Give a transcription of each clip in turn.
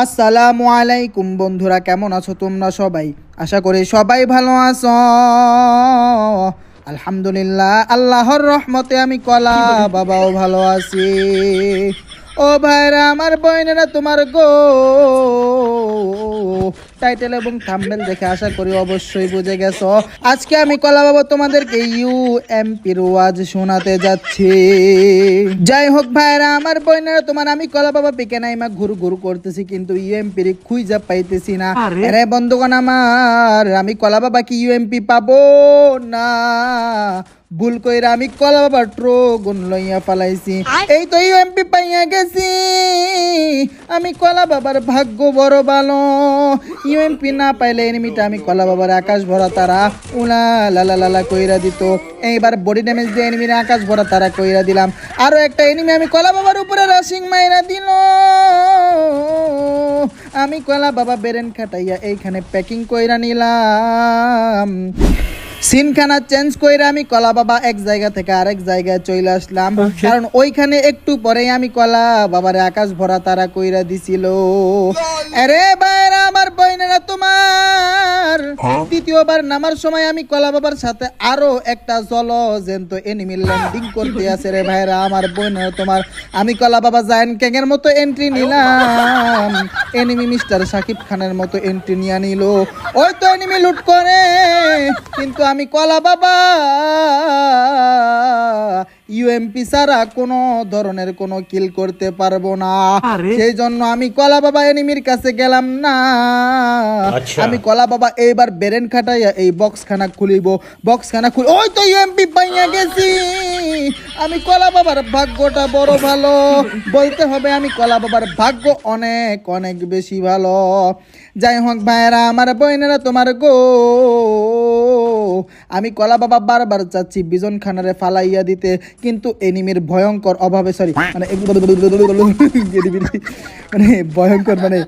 আসসালামু আলাইকুম বন্ধুরা, কেমন আছো তোমরা সবাই? আশা করি সবাই ভালো আছো। আলহামদুলিল্লাহ, আল্লাহর রহমতে আমি কলা বাবাও ভালো আছি। ও ভাইরা, আমার বোনেরা, তোমার গো টাইটেল এবং থাম্বনেল দেখে আশা করি অবশ্যই বুঝে গেছো। আজকে আমি কলা বাবা তোমাদেরকে ইউএমপির ওয়াজ শোনাতে যাচ্ছি। যাই হোক ভাইরা, আমার বোনেরা, তোমার আমি কলা বাবা পিকে নাইমা ঘুর ঘুর করতেছি, কিন্তু ইউএমপির খুঁজা পাইতেছি না। আরে বন্ধুগণ আমার, আমি কলা বাবা কি ইউএমপি পাবো না? ভুল কইরা আমি কলা বাবা ট্রোগন লইয়া পালাইছি। এই তো ইউএমপি পাইয়া গেছি। আমি কলা বাবার ভাগ্য বড় ভালো। ইউএমপি না পাইলে এনিমিটা আমি কলা বাবার আকাশ ভরা তারা উলা লালা লালা কইরা দিত। এইবার বডি ড্যামেজ দিয়ে এনিমির আকাশ ভরা তারা কইরা দিলাম। আরো একটা এনিমি আমি কলা বাবার উপরে রাশিং মাইরা দিল। আমি কলা বাবা বেরেন খাটাইয়া এইখানে প্যাকিং কইরা নিলাম। সিনখানা চেঞ্জ কইরা আমি কলা বাবা এক জায়গা থেকে আরেক জায়গায় চলে আসলাম, কারণ ওইখানে একটু পরেই আমি কলা বাবার আকাশ ভরা তারা কইরা দিছিল। আরে বাইরা, আমার বইনেরা, তোমার দ্বিতীয়বার নামার সময় আমি কলা বাবার সাথে আরো একটা জলজন্ত এনিমি ল্যান্ডিং করতে আছে। রে ভাইরা, আমার বইনেরা, তোমার আমি কলা বাবা জায়ান ক্যাং এর মতো এন্ট্রি নিলাম। এনিমি মিস্টার সাকিব খানের মতো এন্ট্রি নিয়ে নিল। ওই তো এনিমি লুট করে, কিন্তু আমি কলা বাবা ইউএমপি ছাড়া কোনো ধরনের কোনো কিল করতে পারবো না। সেই জন্য আমি কলা বাবা এনিমির কাছে গেলাম না। আমি কলা বাবা এইবার বেরেন খাটাইয়া এই বক্স খানা খুলিব। বক্স খানা খুলি, ওই তো ইউএমপি পাইয়া গেছি। আমি কলা বাবার ভাগ্যটা বড় ভালো বলতে হবে। আমি কলা বাবার ভাগ্য অনেক অনেক বেশি ভালো। যাই হোক ভাইয়েরা, আমার বোনেরা, তোমার গো আমি কলা বাবা বারবার চাচ্ছি বিজন খানারে ফালাইয়া দিতে, কিন্তু এনিমির ভয়ঙ্কর অভাবে, সরি মানে ভয়ঙ্কর মানে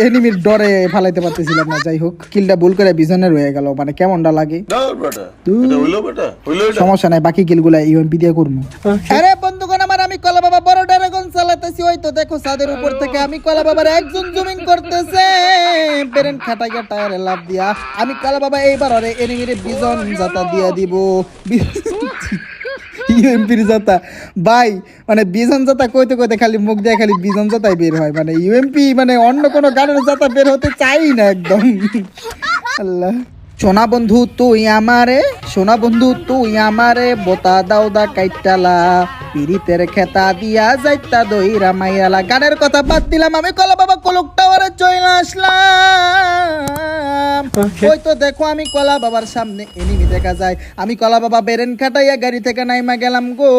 এনিমির ডরে ফালাইতে পারতেছিলাম না। যাই হোক, কিলটা ভুল করে বিজনে রয়ে গেল, মানে কেমনটা লাগে। সমস্যা নাই, বাকি কিলগুলা ইউএমপি দিয়ে করবো। আরে বন্ধুগণ আমার, আমি কলা বাবা বড় ড্রাগন চালাতেছি। ওই তো দেখো ছাদের উপর থেকে আমি কলা বাবার একজন জুমিং করতেছে বেরেন খাটাইয়া টায়ারে লাভ দিয়া। আমি কলা বাবা এইবার আরে এনিমিরে বিজন জাতা দিয়া দিব। ইউএমপির জাতা ভাই, মানে বিজন জাতা কইতে কইতে খালি মুখ দিয়ে খালি বিজন জাতাই বের হয়, মানে ইউএমপি মানে অন্য কোনো গানের জাতা বের হতে চাই না একদম। আল্লাহ। সোনা বন্ধু তুই আমারে, সোনা বন্ধু তুই আমারে বোতা দাও দা কাইটালা, পিরিতের খেতা দিয়া যাইতা দইরা মাইয়ালা। গানের কথা বাদ দিলাম, আমি কলা বাবা কলক টাওয়ারে চলে আসলাম। ওই তো দেখো আমি কলা বাবার সামনে এনিমি দেখা যায়। আমি কলা বাবা বেরেন খাটাইয়া গাড়ি থেকে নাইমা গেলাম গো।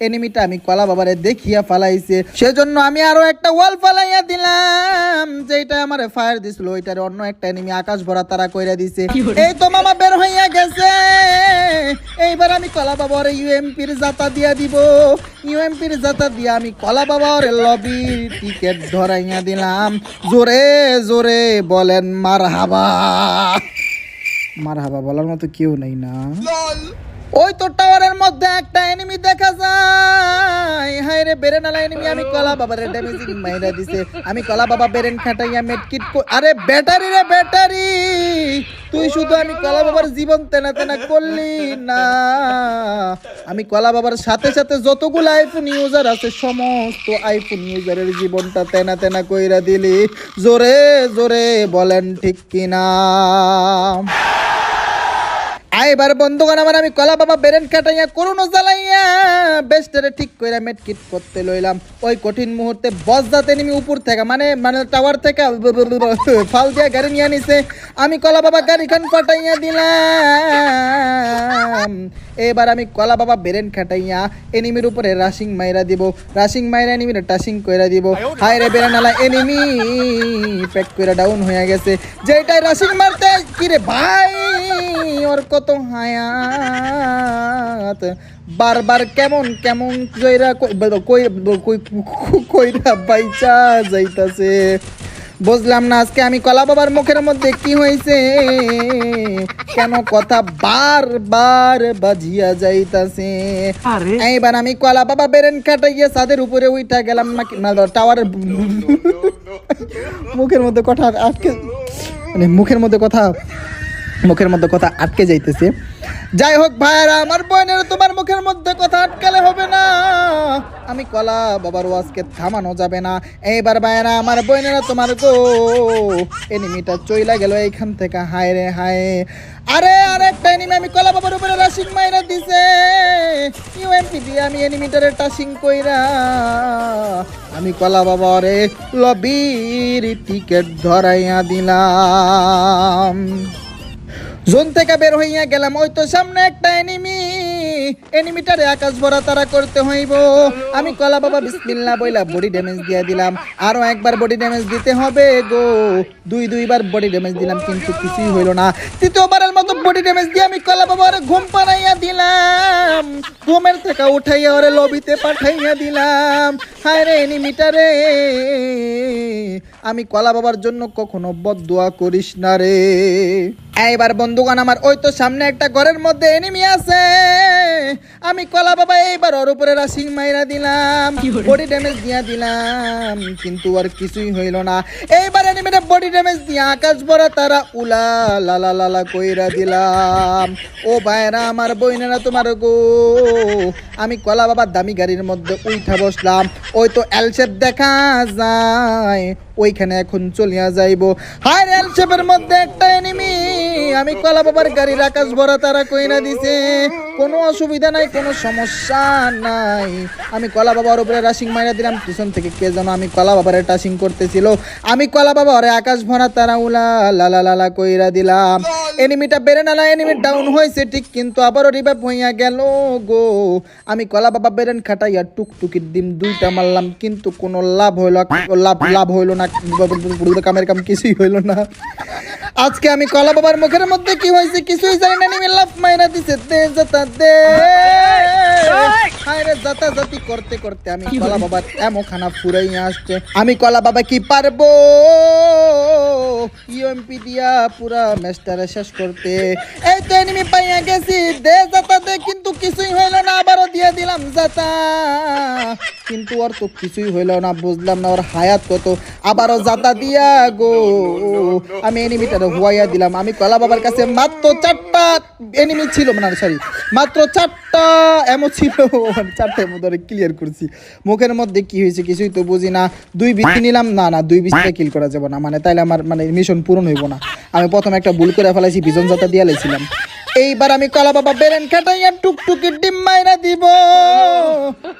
এনিমিটা আমি কলা বাবারে দেখিয়া ফালাইছে, সেজন্য আমি আরো একটা ওয়াল ফালাইয়া দিলাম। যেটা আমার ফায়ার দিছিল ওইটারে অন্য একটা এনিমি আকাশ ভরা তারা কইরা দিছে। এই তো মামা বের হইয়া গেছে। এইবার আমি কলা বাবার ইউএমপির জাতা দিয়া দিব। ইউএমপির জাতা দিয়া আমি কলা বাবার লবি টিকেট ধরাইয়া দিলাম। জোরে জোরে বলেন মারহাবা। মারহাবা বলার মতো কেউ নাই না। ওই তো টাওয়ারের মধ্যে একটা এনিমি দেখা যায়। হায় রে, বেরেনালা এনিমি। আমি কলা বাবার ড্যামেজিং মাইরা দিছে। আমি কলা বাবা বেরেন খাটাইয়া মেডকিট, আরে ব্যাটারি রে ব্যাটারি, তুই শুধু আমি কলা বাবার জীবন তেনা তেনা করলি না। আমি কলা বাবার সাথে সাথে যতগুলো আইফোন ইউজার আছে সমস্ত আইফোন ইউজারের জীবনটা তেনা তেনা কইরা দিলি। জোরে জোরে বলেন ঠিক কিনা। এবার বন্ধুগণ আমার, আমি কলা বাবা বেরেন কাটাইয়া করুন জ্বালাইয়া বেস্টারে ঠিক কইরা মেডকিট করতে লইলাম। ওই কঠিন মুহূর্তে বস যাতে নেমে উপর থেকে মানে মানে টাওয়ার থেকে ফাল দিয়া গাড়ি নিয়ে নিছে। আমি কলা বাবা গাড়িখান পাঠাইয়া দিলাম। এবার আমি কলা বাবা বেরেন খাটাইয়া এনিমির উপরে রাশিং মাইরা দিব। রাশিং মাইরা এনিমির টাশিং কইরা দিব। হায় রে বেরেনালা এনিমি প্যাক কইরা ডাউন হয়ে গেছে। যেটাই রাশিং মারতে কি রে ভাই, ওর কত হায়াত, বারবার কেমন কেমন কইরা বাইচা যাইতাছে। বুঝলাম না আজকে আমি কলা বাবার মুখের মধ্যে কি হয়েছে, কেন কথা বারবার বাজিয়া যাইতাছে। এইবার আমি কলা বাবা বেরেন কাটাইয়া ছাদের উপরে উঠা গেলাম না টাওয়ারের মুখের মধ্যে কথা আটকে, মানে মুখের মধ্যে কথা আটকে যাইতেছে। যাই হোক ভাইরা আমার বোনের, তোমার মুখের মধ্যে কথা আটকালে হবে না, আমি কলা বাবার ওয়াজকে থামানো যাবে না। এইবার ভাইরা আমার বোনেরা, তোমার গো এনিমিটা চইলা গেল এইখান থেকে, হায় রে হায়। আরে আরেকটা এনিমি আমি কলা বাবার উপরে রাশিং মাইরা দিছে, ইউএমপি দিয়ে আমি এনিমিটারে টাশিং কইরা আমি কলা বাবারে লবির টিকেট ধরাইয়া দিলাম। জোন থেকে বের হইয়া গেলাম, ওই তো সামনে একটা এনিমিটারে আকাশ ভরা তারা করতে হইব। আমি কলা বাবা বিসমিল্লাহ বইলা বডি ড্যামেজ দিয়ে দিলাম, আরো একবার বডি ড্যামেজ দিতে হবে গো। দুইবার বডি ড্যামেজ দিলাম কিন্তু কিছুই হইল না। তৃতীয়বারের মতো বডি ড্যামেজ দিয়ে আমি কলা বাবা ওরে ঘুম পাড়াইয়া দিলাম, ঘুমের থেকে উঠাইয়া ওরে লবিতে পাঠাইয়া দিলাম। হায় রে এনিমিটারে, আমি কলা বাবার জন্য কখনো বদদোয়া করিস না রে। এইবার বন্ধুগণ আমার, ওই তো সামনে একটা ঘরের মধ্যে এনিমি আছে, আমি কলা বাবা এইবার ওর উপরে রাশিং মাইরা দিলাম, বডি ড্যামেজ দিয়া দিলাম কিন্তু আর কিছুই হইল না। এইবার এনিমিটা বডি ড্যামেজ দিয়া আকাশ ভরা তারা উলা লালা লালা কইরা দিলাম। ও ভাইরা আমার বইনেরা, তোমার গো আমি কলা বাবার দামি গাড়ির মধ্যে উঠা বসলাম, ওই তো এল শেপ দেখা যায়, ওইখানে এখন চলিয়া যাইব। হায় এল শেপের মধ্যে একটা এনিমি, আমি কলা বাবার গাড়ির আকাশ ভরা তারা কইরা দিছে, কোনো অসুবিধা নাই, কোনো সমস্যা নাই। আমি কলা বাবার উপরে রাশিং মাইরা দিলাম, পিছন থেকে কে যেন আমি কলা বাবারে টাশিং করতেছিল, আমি কলা বাবা ওরে আকাশ ভরা তারা উলা লালা লালা কইরা দিলাম। এনিমিটা বেড়ে নালা এনিমি ডাউন হয়েছে ঠিক, কিন্তু আবারও রিভাইভ হইয়া গেল গো। আমি কলা বাবা বেরেন খাটাইয়া টুকটুকির ডিম দুইটা মারলাম কিন্তু কোনো লাভ হইল না, কামের কাম কিছুই হইল না। আজকে আমি কলা বাবার মুখের মধ্যে কি হয়েছে কিছুই জানি না, এনিমি লাভ মাইরা দিছে, দে জাতা দে। হায় রে জাতা জাতি করতে করতে আমি কলা বাবার এমন খানা ফুরাইয়া আসছে, আমি কলা বাবা কি পারবো ইউএমপি দিয়া পুরা ম্যাচটারে শেষ করতে। এই তো এনিমি পাইয়া গেছি, দে জাতা দে, কিন্তু কিছুই হইল না, আবারও দিয়ে দিলাম জাতা কিন্তু ওর তো কিছুই হইল না। বুঝলাম না ওর হায়াত কত, আবারও জাতা দিয়া গো আমি এনিমিটারে হুয়াইয়া দিলাম। আমি কলা বাবার কাছে মাত্র 4টা এনিমি ছিল, মানে সরি মাত্র 4টা এমন ছিল, 4টার মধ্যে ক্লিয়ার করছি। মুখের মধ্যে কি হয়েছে কিছুই তো বুঝি না। 2 বিচি নিলাম, না 2 বিচিটা কিল করা যাবে না, মানে তাইলে আমার মানে মিশন পূরণ হইব না। আমি প্রথমে একটা ভুল করে ফেলাইছি, বিজন জাতা দিয়া লাইছিলাম। এইবার আমি কলা বাবা বেরেন কাটাইয়া টুকটুকির ডিম মাইরা দিব,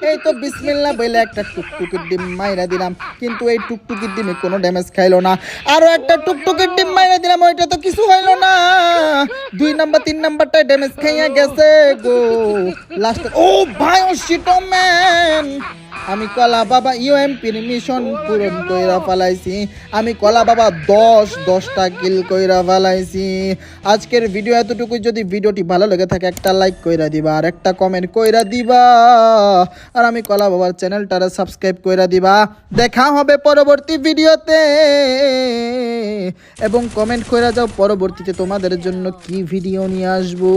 এই তো বিসমিল্লাহ বলে একটা টুকটুকির ডিম মাইরা দিলাম কিন্তু এই টুকটুকির ডিমে কোনো ড্যামেজ খাইলো না। আরো একটা টুকটুকির ডিম মাইরা দিলাম, ওইটা তো কিছু হইলো না। 2 নাম্বার 3 নাম্বারটাই ড্যামেজ খাইয়া গেছে গো। লাস্ট ও ভাই, ও শিট ম্যান, আমি কলা বাবা ইউএমপির মিশন পূরণ কইরা ফেলাইছি। আমি কলা বাবা 10টা কিল কইরা ফেলাইছি। আজকের ভিডিও এতটুকু। যদি ভিডিওটি ভালো লেগে থাকে একটা লাইক কইরা দিবা আর একটা কমেন্ট কইরা দিবা, আর আমি কলা বাবার চ্যানেলটারে সাবস্ক্রাইব কইরা দিবা। দেখা হবে পরবর্তী ভিডিওতে, এবং কমেন্ট কইরা যাও পরবর্তীতে তোমাদের জন্য কি ভিডিও নিয়ে আসবো।